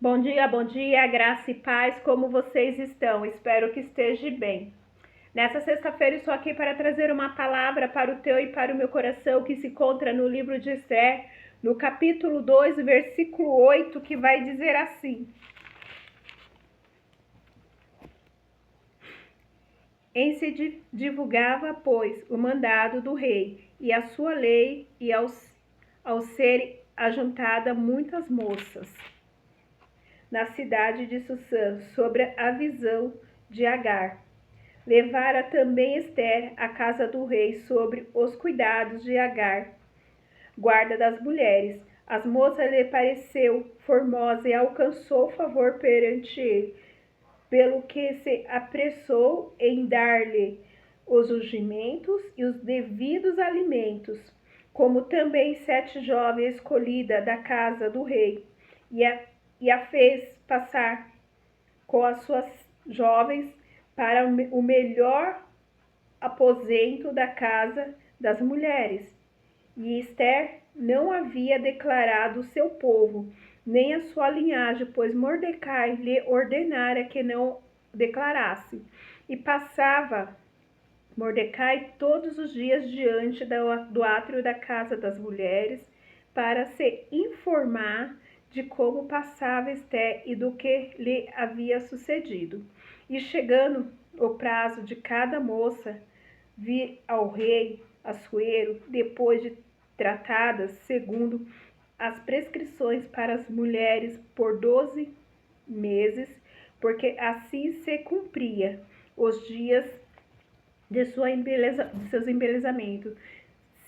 Bom dia, graça e paz, como vocês estão? Espero que esteja bem. Nessa sexta-feira estou aqui para trazer uma palavra para o teu e para o meu coração que se encontra no livro de Esther, no capítulo 2, versículo 8, que vai dizer assim: Em se divulgava, pois, o mandado do rei e a sua lei, e ao serem ajuntadas muitas moças na cidade de Susã, sobre a visão de Agar. Levara também Esther à casa do rei sobre os cuidados de Agar, guarda das mulheres. As moças lhe pareceu formosa e alcançou favor perante ele, pelo que se apressou em dar-lhe os ungimentos e os devidos alimentos, como também 7 jovens escolhidas da casa do rei, e a fez passar com as suas jovens para o melhor aposento da casa das mulheres. E Esther não havia declarado o seu povo, nem a sua linhagem, pois Mordecai lhe ordenara que não declarasse. E passava Mordecai todos os dias diante do átrio da casa das mulheres, para se informar de como passava Esther e do que lhe havia sucedido. E chegando o prazo de cada moça vir ao rei Assuero, depois de tratadas segundo as prescrições para as mulheres por 12 meses, porque assim se cumpria os dias de seus embelezamentos,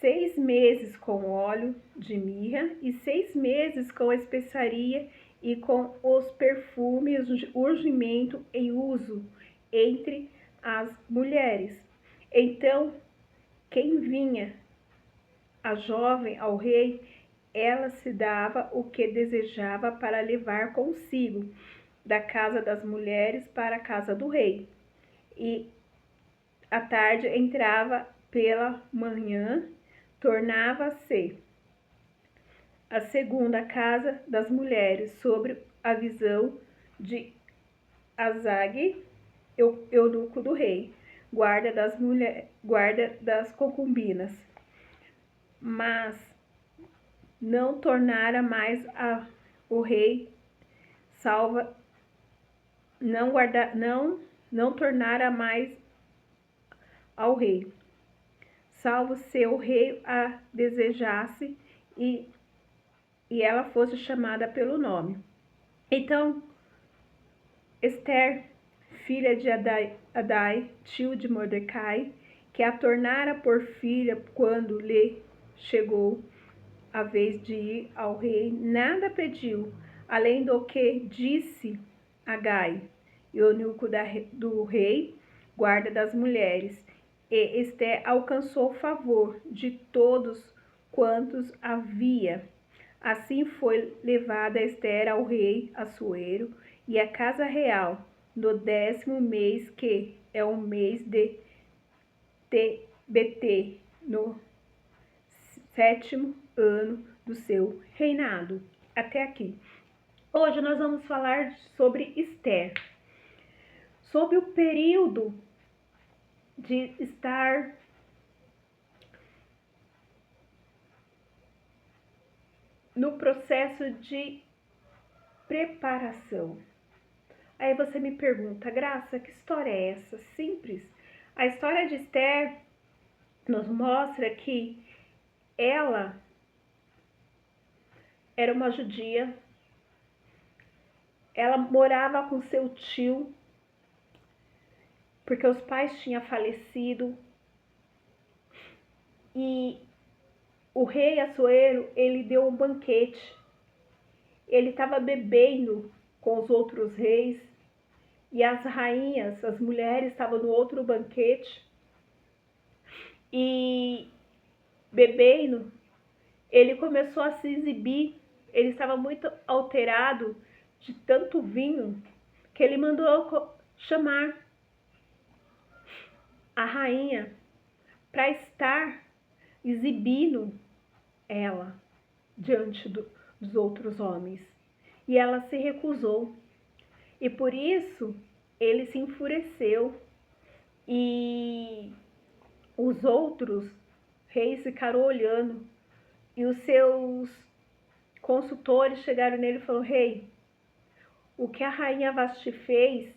6 meses com óleo de mirra e 6 meses com especiaria e com os perfumes ungimento em uso entre as mulheres. Então, quem vinha a jovem ao rei, ela se dava o que desejava para levar consigo da casa das mulheres para a casa do rei. E à tarde entrava, pela manhã tornava-se a segunda casa das mulheres, sobre a visão de Azag, eunuco do rei, guarda das concubinas. Mas não tornara mais o rei salva, não tornara mais ao rei, salvo se o rei a desejasse e ela fosse chamada pelo nome. Então, Esther, filha de Adai, tio de Mordecai, que a tornara por filha quando lhe chegou a vez de ir ao rei, nada pediu, além do que disse a Gai, eunuco do rei, guarda das mulheres. E Esther alcançou favor de todos quantos havia. Assim foi levada Esther ao rei Assuero e à casa real, no 10º mês, que é o mês de Tebete, no 7º ano do seu reinado. Até aqui. Hoje nós vamos falar sobre Esther, sobre o período de estar no processo de preparação. Aí você me pergunta, Graça, que história é essa? Simples. A história de Esther nos mostra que ela era uma judia, ela morava com seu tio, porque os pais tinham falecido, e o rei Assuero, ele deu um banquete, ele estava bebendo com os outros reis, e as rainhas, as mulheres, estavam no outro banquete, e bebendo, ele começou a se exibir, ele estava muito alterado de tanto vinho, que ele mandou chamar a rainha para estar exibindo ela diante dos outros homens. e ela se recusou. E por isso ele se enfureceu e os outros reis ficaram olhando e os seus consultores chegaram nele e falaram: rei, o que a rainha Vasti fez,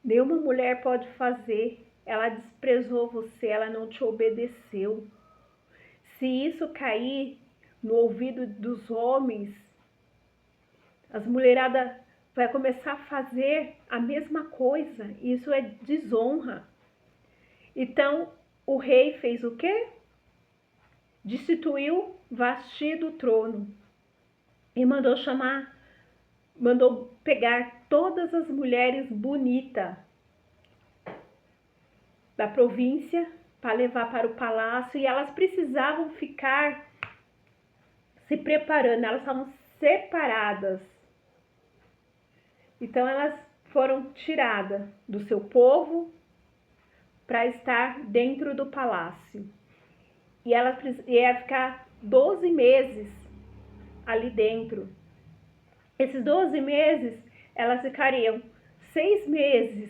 nenhuma mulher pode fazer. Ela desprezou você, ela não te obedeceu. Se isso cair no ouvido dos homens, as mulheradas vai começar a fazer a mesma coisa. Isso é desonra. Então, o rei fez o quê? Destituiu Vasti do trono e mandou pegar todas as mulheres bonitas da província para levar para o palácio, e elas precisavam ficar se preparando, elas estavam separadas. Então elas foram tiradas do seu povo para estar dentro do palácio. E elas iam ficar 12 meses ali dentro. Esses 12 meses, elas ficariam 6 meses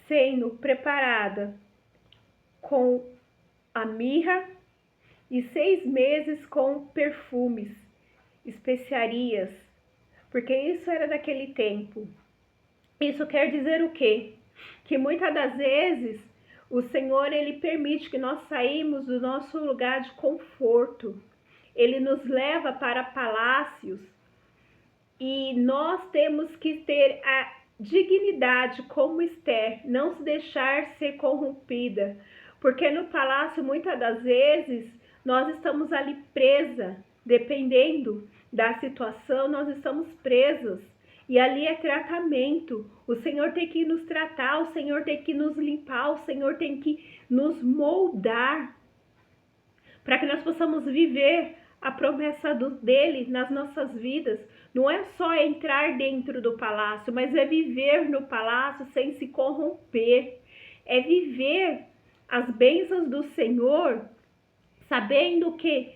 sendo preparada com a mirra e 6 meses com perfumes, especiarias, porque isso era daquele tempo. Isso quer dizer o quê? Que muitas das vezes o Senhor, ele permite que nós saímos do nosso lugar de conforto. Ele nos leva para palácios e nós temos que ter a dignidade como Esther, não se deixar ser corrompida, porque no palácio muitas das vezes nós estamos ali presa, dependendo da situação, nós estamos presos e ali é tratamento. O Senhor tem que nos tratar, o Senhor tem que nos limpar, o Senhor tem que nos moldar para que nós possamos viver a promessa dele nas nossas vidas. Não é só entrar dentro do palácio, mas é viver no palácio sem se corromper. É viver as bênçãos do Senhor, sabendo que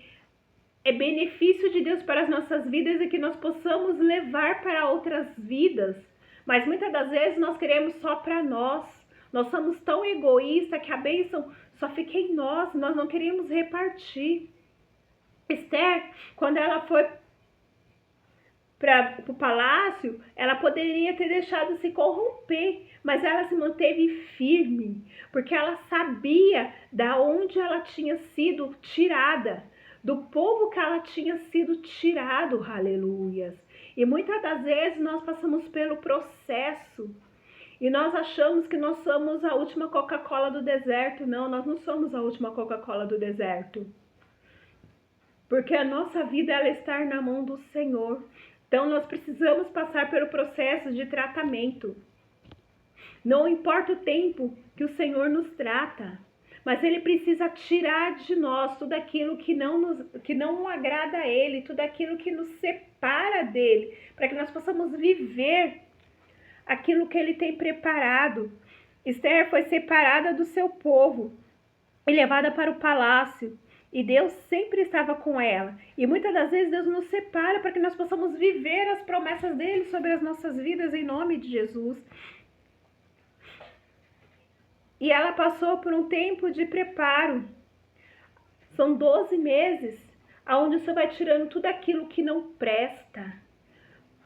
é benefício de Deus para as nossas vidas e que nós possamos levar para outras vidas. Mas muitas das vezes nós queremos só para nós. Nós somos tão egoístas que a bênção só fica em nós não queremos repartir. Esther, quando ela foi para o palácio, ela poderia ter deixado se corromper, mas ela se manteve firme, porque ela sabia da onde ela tinha sido tirada, do povo que ela tinha sido tirado, aleluias. E muitas das vezes nós passamos pelo processo e nós achamos que nós somos a última Coca-Cola do deserto. Não, nós não somos a última Coca-Cola do deserto. Porque a nossa vida, ela está na mão do Senhor. Então, nós precisamos passar pelo processo de tratamento. Não importa o tempo que o Senhor nos trata, mas Ele precisa tirar de nós tudo aquilo que não agrada a Ele, tudo aquilo que nos separa dEle, para que nós possamos viver aquilo que Ele tem preparado. Esther foi separada do seu povo e levada para o palácio. E Deus sempre estava com ela. E muitas das vezes Deus nos separa para que nós possamos viver as promessas dele sobre as nossas vidas em nome de Jesus. E ela passou por um tempo de preparo. São 12 meses onde você vai tirando tudo aquilo que não presta,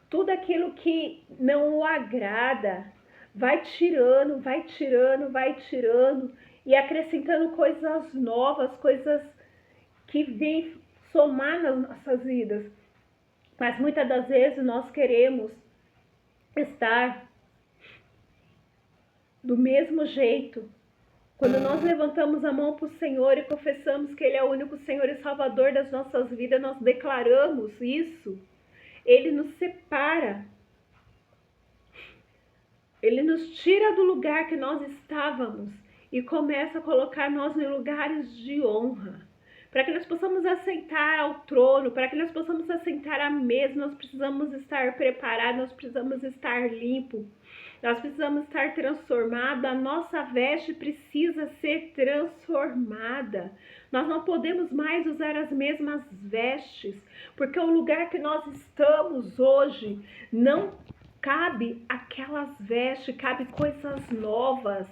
tudo aquilo que não o agrada. Vai tirando, vai tirando, vai tirando e acrescentando coisas novas, coisas que vem somar nas nossas vidas. Mas muitas das vezes nós queremos estar do mesmo jeito. Quando nós levantamos a mão para o Senhor e confessamos que Ele é o único Senhor e Salvador das nossas vidas, nós declaramos isso. Ele nos separa. Ele nos tira do lugar que nós estávamos e começa a colocar nós em lugares de honra. Para que nós possamos assentar ao trono, para que nós possamos assentar à mesa, nós precisamos estar preparados, nós precisamos estar limpos. Nós precisamos estar transformados, a nossa veste precisa ser transformada. Nós não podemos mais usar as mesmas vestes, porque o lugar que nós estamos hoje não cabe aquelas vestes, cabe coisas novas,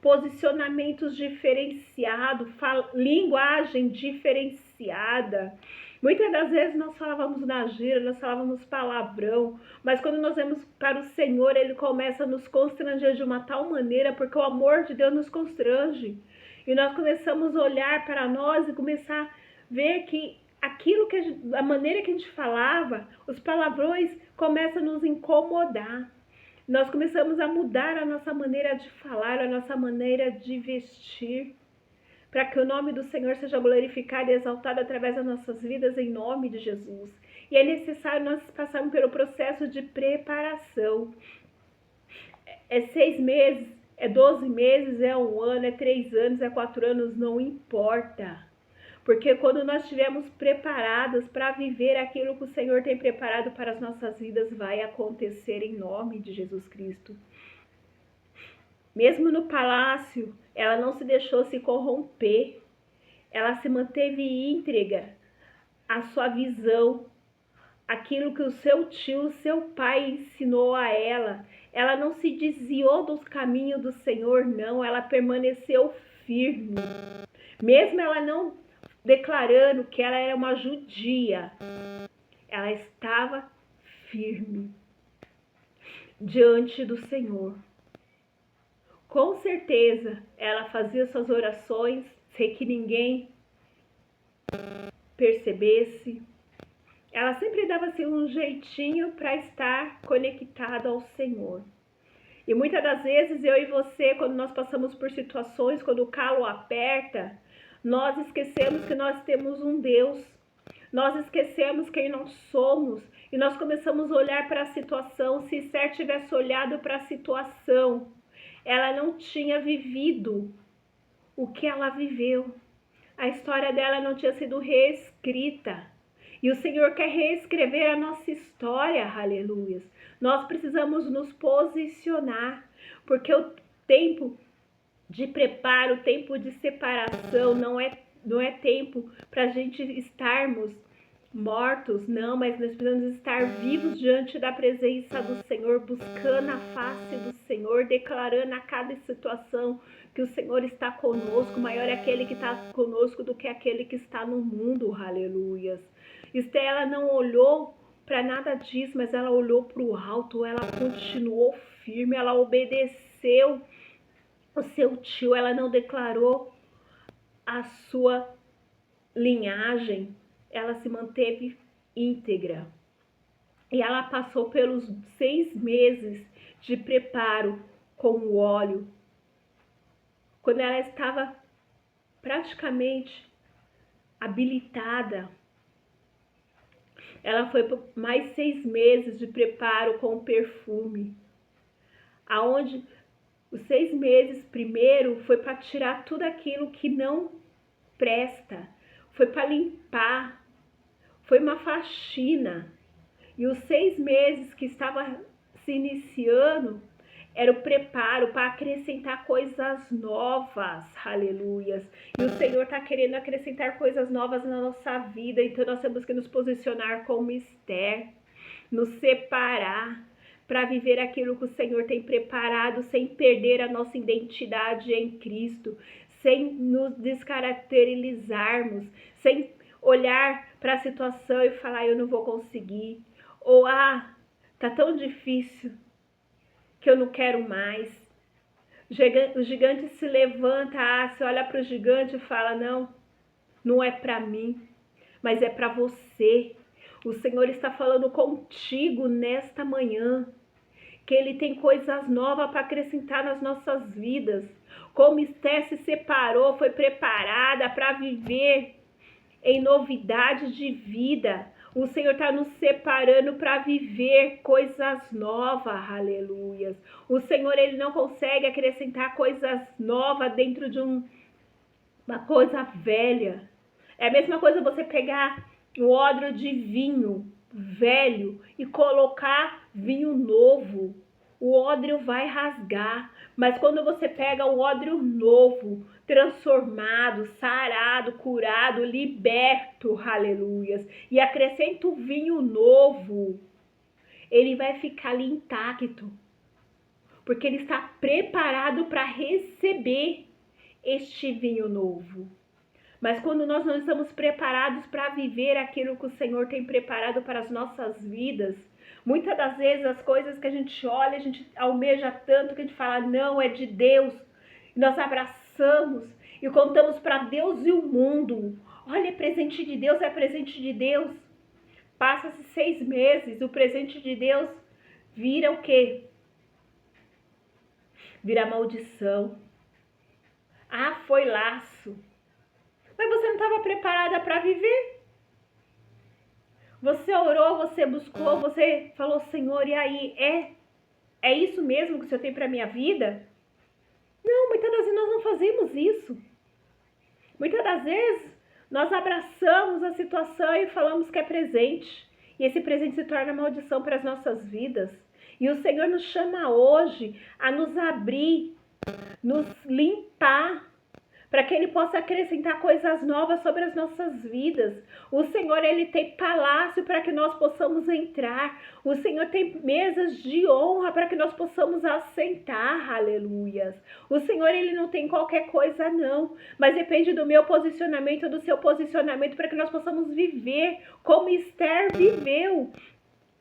posicionamentos diferenciados, linguagem diferenciada. Muitas das vezes nós falávamos na gíria, nós falávamos palavrão, mas quando nós vemos para o Senhor, Ele começa a nos constranger de uma tal maneira, porque o amor de Deus nos constrange. E nós começamos a olhar para nós e começar a ver que aquilo que a maneira que a gente falava, os palavrões começam a nos incomodar. Nós começamos a mudar a nossa maneira de falar, a nossa maneira de vestir, para que o nome do Senhor seja glorificado e exaltado através das nossas vidas, em nome de Jesus. E é necessário nós passarmos pelo processo de preparação. É 6 meses, é 12 meses, é 1 ano, é 3 anos, é 4 anos, não importa. Porque quando nós estivermos preparados para viver aquilo que o Senhor tem preparado para as nossas vidas, vai acontecer em nome de Jesus Cristo. Mesmo no palácio, ela não se deixou se corromper. Ela se manteve íntegra à sua visão, aquilo que o seu tio, o seu pai ensinou a ela. Ela não se desviou dos caminhos do Senhor, não. Ela permaneceu firme. Mesmo ela não declarando que ela era uma judia, ela estava firme diante do Senhor. Com certeza, ela fazia suas orações sem que ninguém percebesse. Ela sempre dava assim, um jeitinho para estar conectada ao Senhor. E muitas das vezes, eu e você, quando nós passamos por situações, quando o calo aperta, nós esquecemos que nós temos um Deus. Nós esquecemos quem nós somos. E nós começamos a olhar para a situação. Se Esther tivesse olhado para a situação, ela não tinha vivido o que ela viveu. A história dela não tinha sido reescrita. E o Senhor quer reescrever a nossa história, aleluia. Nós precisamos nos posicionar, porque o tempo de preparo, o tempo de separação não é tempo para a gente estarmos mortos, não, mas nós precisamos estar vivos diante da presença do Senhor, buscando a face do Senhor, declarando a cada situação que o Senhor está conosco. Maior é aquele que está conosco do que aquele que está no mundo, aleluias. Esther, ela não olhou para nada disso, mas ela olhou para o alto, ela continuou firme, ela obedeceu o seu tio, ela não declarou a sua linhagem, ela se manteve íntegra. E ela passou pelos 6 meses de preparo com o óleo. Quando ela estava praticamente habilitada, ela foi por mais 6 meses de preparo com o perfume. Aonde os 6 meses primeiro foi para tirar tudo aquilo que não presta. Foi para limpar. Foi uma faxina. E os 6 meses que estava se iniciando era o preparo para acrescentar coisas novas, aleluias. E o Senhor está querendo acrescentar coisas novas na nossa vida, então nós temos que nos posicionar como Esther, nos separar para viver aquilo que o Senhor tem preparado, sem perder a nossa identidade em Cristo, sem nos descaracterizarmos, sem olhar para a situação e falar, eu não vou conseguir, ou tá tão difícil que eu não quero mais. O gigante se levanta, você olha para o gigante e fala, não é para mim, mas é para você. O Senhor está falando contigo nesta manhã, que Ele tem coisas novas para acrescentar nas nossas vidas. Como Esther se separou, foi preparada para viver em novidade de vida. O Senhor está nos separando para viver coisas novas, aleluias. O Senhor, Ele não consegue acrescentar coisas novas dentro de uma coisa velha. É a mesma coisa você pegar um odre de vinho velho e colocar vinho novo. o odre vai rasgar. Mas quando você pega o odre novo, transformado, sarado, curado, liberto, aleluias, e acrescenta o vinho novo, ele vai ficar ali intacto, porque ele está preparado para receber este vinho novo. Mas quando nós não estamos preparados para viver aquilo que o Senhor tem preparado para as nossas vidas, muitas das vezes as coisas que a gente olha, a gente almeja tanto que a gente fala, não, é de Deus. E nós abraçamos e contamos para Deus e o mundo. Olha, é presente de Deus, é presente de Deus. Passa-se 6 meses, o presente de Deus vira o quê? Vira maldição. Ah, foi laço. Mas você não estava preparada para viver? Você orou, você buscou, você falou, Senhor, e aí? É isso mesmo que o Senhor tem para a minha vida? Não, muitas das vezes nós não fazemos isso. Muitas das vezes nós abraçamos a situação e falamos que é presente. E esse presente se torna maldição para as nossas vidas. E o Senhor nos chama hoje a nos abrir, nos limpar, para que Ele possa acrescentar coisas novas sobre as nossas vidas. O Senhor, Ele tem palácio para que nós possamos entrar. O Senhor tem mesas de honra para que nós possamos assentar, aleluias. O Senhor, Ele não tem qualquer coisa não, mas depende do meu posicionamento, do seu posicionamento, para que nós possamos viver como Esther viveu.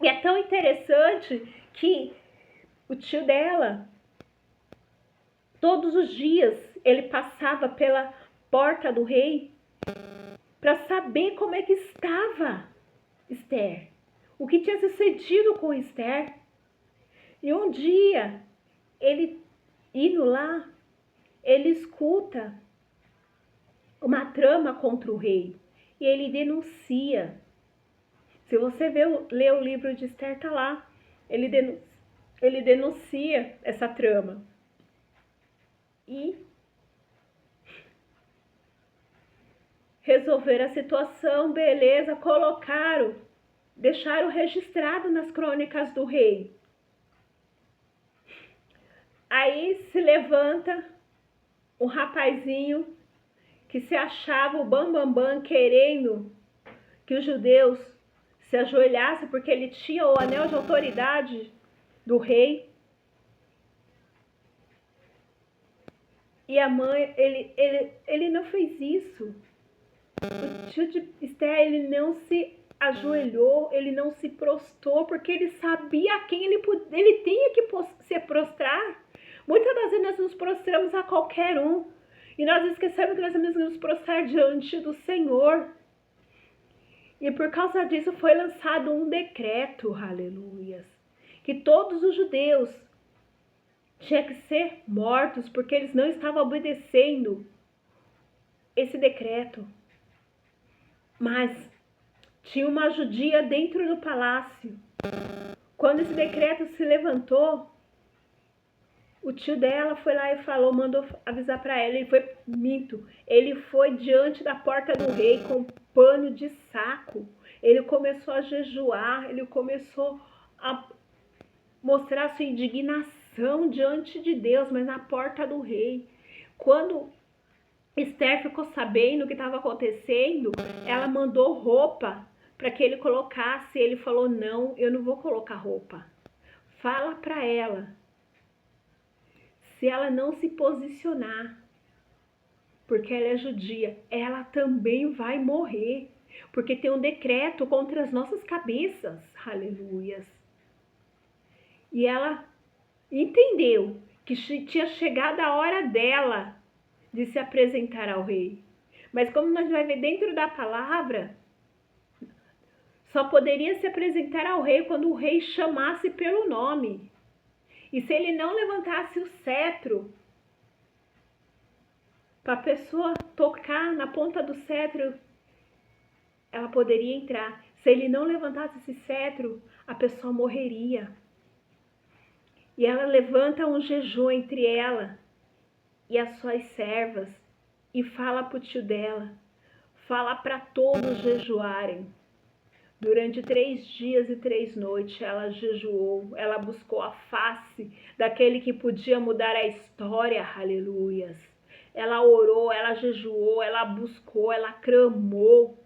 E é tão interessante que o tio dela, todos os dias, ele passava pela porta do rei para saber como é que estava Esther, o que tinha sucedido com Esther. E um dia, ele indo lá, ele escuta uma trama contra o rei e ele denuncia. Se você ler o livro de Esther, tá lá. Ele denuncia essa trama. E resolver a situação, beleza, deixaram registrado nas crônicas do rei. Aí se levanta um rapazinho que se achava o bambambam, querendo que os judeus se ajoelhassem, porque ele tinha o anel de autoridade do rei. E a mãe, ele não fez isso. O tio de Esther, ele não se ajoelhou, ele não se prostrou, porque ele sabia a quem ele tinha que se prostrar. Muitas das vezes nós nos prostramos a qualquer um, e nós esquecemos que nós temos que nos prostrar diante do Senhor. E por causa disso foi lançado um decreto, aleluias, que todos os judeus tinham que ser mortos, porque eles não estavam obedecendo esse decreto. Mas tinha uma judia dentro do palácio. Quando esse decreto se levantou, o tio dela foi lá e falou, mandou avisar para ela. Ele foi diante da porta do rei com pano de saco. Ele começou a jejuar, ele começou a mostrar sua indignação diante de Deus, mas na porta do rei. Quando Esther ficou sabendo o que estava acontecendo, ela mandou roupa para que ele colocasse. Ele falou, não, eu não vou colocar roupa. Fala para ela, se ela não se posicionar, porque ela é judia, ela também vai morrer, porque tem um decreto contra as nossas cabeças, aleluias. E ela entendeu que tinha chegado a hora dela de se apresentar ao rei. Mas como nós vamos ver dentro da palavra, só poderia se apresentar ao rei quando o rei chamasse pelo nome. E se ele não levantasse o cetro, para a pessoa tocar na ponta do cetro, ela poderia entrar. Se ele não levantasse esse cetro, a pessoa morreria. E ela levanta um jejum entre ela e as suas servas e fala para o tio dela, fala para todos jejuarem, Durante 3 dias e 3 noites ela jejuou, ela buscou a face daquele que podia mudar a história, aleluias. Ela orou, ela jejuou, ela buscou, ela clamou.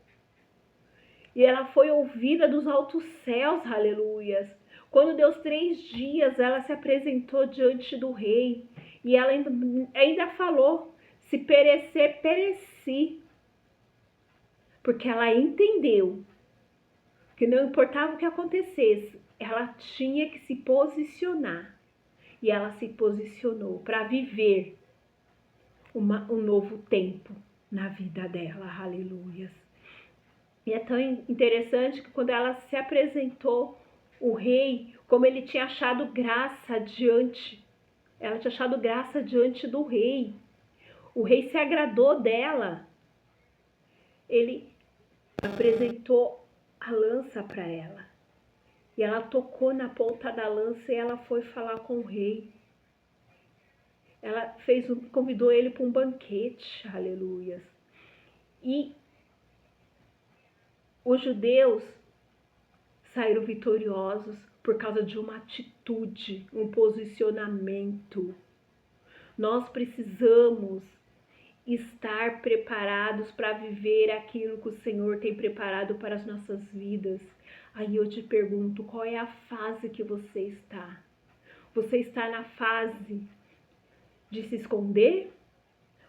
E ela foi ouvida dos altos céus, aleluias. Quando deu 3 dias, ela se apresentou diante do rei. E ela ainda falou, se perecer, pereci. Porque ela entendeu que não importava o que acontecesse, ela tinha que se posicionar. E ela se posicionou para viver um novo tempo na vida dela, aleluias. E é tão interessante que quando ela se apresentou, o rei, como ele tinha achado graça ela tinha achado graça diante do rei. O rei se agradou dela. Ele apresentou a lança para ela. E ela tocou na ponta da lança e ela foi falar com o rei. Ela convidou ele para um banquete, aleluias. E os judeus saíram vitoriosos por causa de uma atitude, um posicionamento. Nós precisamos estar preparados para viver aquilo que o Senhor tem preparado para as nossas vidas. Aí eu te pergunto, qual é a fase que você está? Você está na fase de se esconder?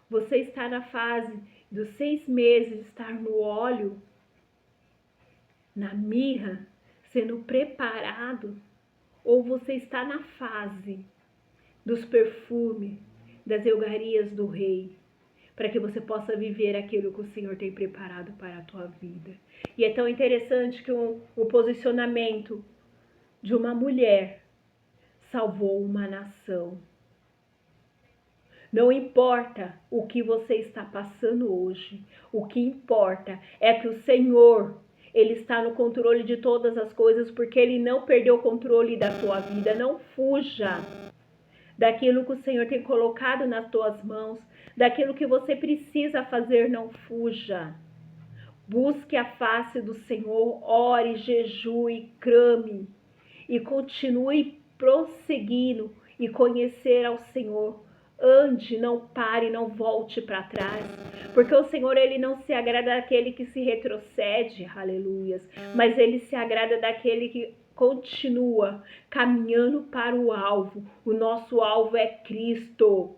Você está na fase dos 6 meses de estar no óleo, na mirra, sendo preparado? Ou você está na fase dos perfumes, das iguarias do rei, para que você possa viver aquilo que o Senhor tem preparado para a tua vida? E é tão interessante que o posicionamento de uma mulher salvou uma nação. Não importa o que você está passando hoje, o que importa é que o Senhor, Ele está no controle de todas as coisas, porque Ele não perdeu o controle da tua vida. Não fuja daquilo que o Senhor tem colocado nas tuas mãos, daquilo que você precisa fazer, não fuja. Busque a face do Senhor, ore, jejue, clame e continue prosseguindo e conhecer ao Senhor. Ande, não pare, não volte para trás, porque o Senhor, Ele não se agrada daquele que se retrocede, aleluias, mas Ele se agrada daquele que continua caminhando para o alvo. O nosso alvo é Cristo.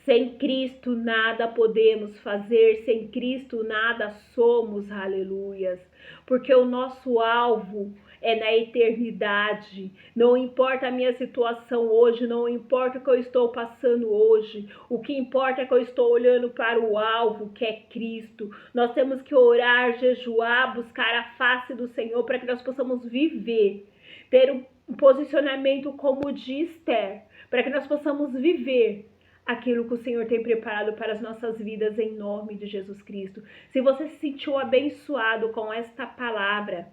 Sem Cristo nada podemos fazer, sem Cristo nada somos, aleluias, porque o nosso alvo é na eternidade. Não importa a minha situação hoje, não importa o que eu estou passando hoje, o que importa é que eu estou olhando para o alvo, que é Cristo. Nós temos que orar, jejuar, buscar a face do Senhor para que nós possamos viver, ter um posicionamento como o de Esther, para que nós possamos viver aquilo que o Senhor tem preparado para as nossas vidas em nome de Jesus Cristo. Se você se sentiu abençoado com esta palavra,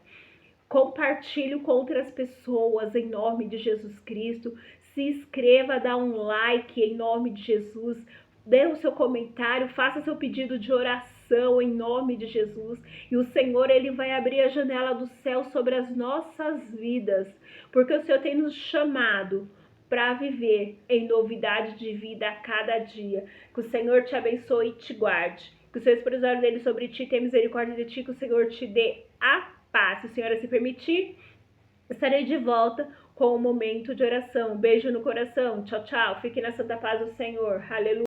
compartilhe com outras pessoas em nome de Jesus Cristo. Se inscreva, dá um like em nome de Jesus. Dê o seu comentário, faça seu pedido de oração em nome de Jesus. E o Senhor, Ele vai abrir a janela do céu sobre as nossas vidas, porque o Senhor tem nos chamado para viver em novidade de vida a cada dia. Que o Senhor te abençoe e te guarde. Que o Senhor expôs os olhos dele sobre ti, tenha misericórdia de ti, que o Senhor te dê a paz. Se o Senhor se permitir, estarei de volta com um momento de oração. Um beijo no coração. Tchau, tchau. Fique na santa paz do Senhor. Aleluia.